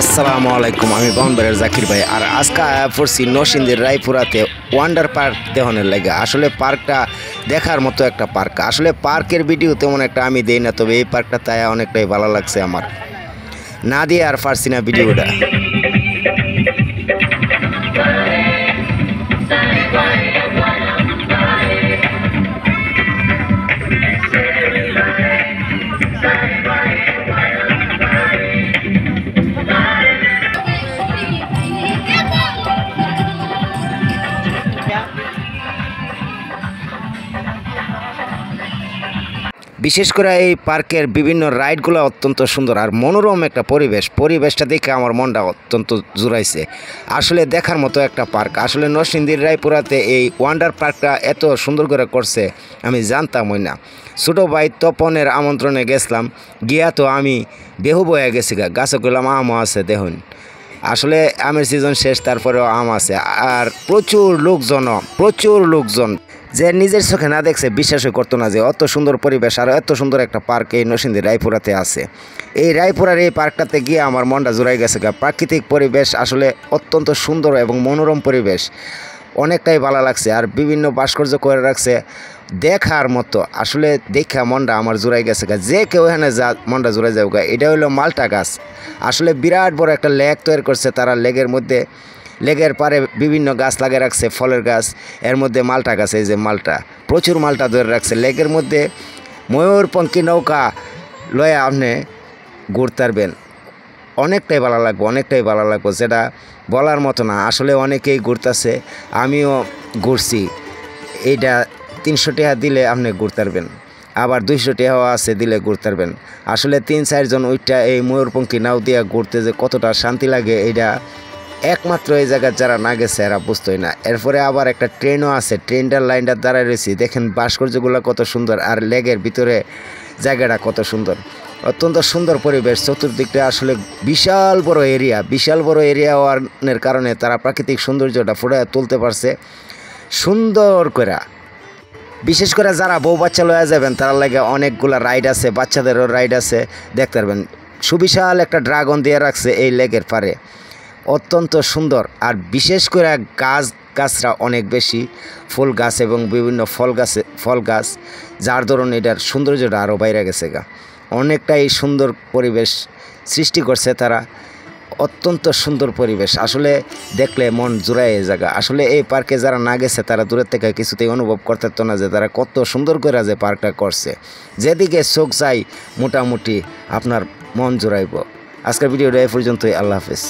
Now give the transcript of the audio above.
আসসালামু আলাইকুম, আমি বাউন্ডারের জাকির ভাই। আর আজকে পড়ছি নরসিংদীর রায়পুরাতে ওয়ান্ডার পার্ক দেহনের লাগে। আসলে পার্কটা দেখার মতো একটা পার্ক। আসলে পার্কের ভিডিও তেমন একটা আমি দেই না, তবে এই পার্কটা তাই অনেকটাই ভালো লাগছে আমার। না দিয়ে আর পারছি না ভিডিওটা। বিশেষ করে এই পার্কের বিভিন্ন রাইডগুলো অত্যন্ত সুন্দর আর মনোরম একটা পরিবেশটা দেখে আমার মনটা অত্যন্ত জুড়াইছে। আসলে দেখার মতো একটা পার্ক। আসলে নরসিংদীর রায়পুরাতে এই ওয়ান্ডার পার্কটা এত সুন্দর করে করছে আমি জানতামই না। ছোটো ভাই তপনের আমন্ত্রণে গেছিলাম, গিয়া তো আমি বেহু বয়ে গেছি, গাছে গেলাম আমও আছে দেখুন। আসলে আমের সিজন শেষ, তারপরেও আম আছে আর প্রচুর লোকজন যে নিজের চোখে না দেখছে বিশ্বাসই করতো না যে অত সুন্দর পরিবেশ আর এত সুন্দর একটা পার্ক এই নরসিংদী রায়পুরাতে আছে। এই রায়পুরার এই পার্কটাতে গিয়ে আমার মনটা জুড়াই গেছে। প্রাকৃতিক পরিবেশ আসলে অত্যন্ত সুন্দর এবং মনোরম পরিবেশ, অনেকটাই ভালো লাগছে। আর বিভিন্ন ভাস্কর্য করে রাখছে দেখার মতো। আসলে দেখা মনটা আমার জুড়াই গেছে। যে কেউ এখানে যা মনটা জুড়াই যাবে। এটা হলো মালটা গাছ। আসলে বিরাট বড় একটা লেক তৈরি করছে তারা। লেগের পারে বিভিন্ন গাছ লাগিয়ে রাখছে, ফলের গাছ। এর মধ্যে মালটা গাছ, এই যে মালটা, প্রচুর মালটা ধরে রাখছে। লেগের মধ্যে ময়ূরপঙ্খী নৌকা লয়ে আপনি ঘুরতে পারবেন। অনেকটাই ভালো লাগবো, যেটা বলার মতো না। আসলে অনেকেই ঘুরতেছে, আমিও ঘুরছি। এইটা 300 টাকা দিলে আপনি ঘুরতে পারবেন, আবার 200 টাকাও আছে দিলে ঘুরতে পারবেন। আসলে 3-4 জন ওইটা এই ময়ূরপঙ্খী নাও দিয়া ঘুরতে যে কতটা শান্তি লাগে, এইটা একমাত্র এই জায়গায় যারা না গেছে এরা বুঝতোই না। এরপরে আবার একটা ট্রেনও আছে, ট্রেনটার লাইনটার দাঁড়ায় রয়েছি। দেখেন ভাস্কর্যগুলো কত সুন্দর, আর লেগের ভিতরে জায়গাটা কত সুন্দর, অত্যন্ত সুন্দর পরিবেশ। চতুর্দিকটা আসলে বিশাল বড় এরিয়া হওয়ার কারণে তারা প্রাকৃতিক সৌন্দর্যটা ফুটিয়ে তুলতে পারছে সুন্দর করে। বিশেষ করে যারা বউ বাচ্চা লয়ে যাবেন তারা লাগে অনেকগুলো রাইড আছে, বাচ্চাদেরও রাইড আছে, দেখতে পারবেন। সুবিশাল একটা ড্রাগন দিয়ে রাখছে এই লেগের পারে, অত্যন্ত সুন্দর। আর বিশেষ করে গাছরা অনেক বেশি, ফুল গাছ এবং বিভিন্ন ফল গাছ, যার ধরুন এটার সৌন্দর্যটা আরও বাইরে গেছে অনেকটাই সুন্দর পরিবেশ সৃষ্টি করছে তারা। অত্যন্ত সুন্দর পরিবেশ, আসলে দেখলে মন জুড়ায় জায়গা। আসলে এই পার্কে যারা না গেছে তারা দূরের থেকে কিছুতেই অনুভব করতে পারতো না যে তারা কত সুন্দর করে যে পার্কটা করছে। যেদিকে চোখ যায় মোটামুটি আপনার মন জুড়াইব। আজকের ভিডিওটা এই পর্যন্তই। আল্লাহ হাফেজ।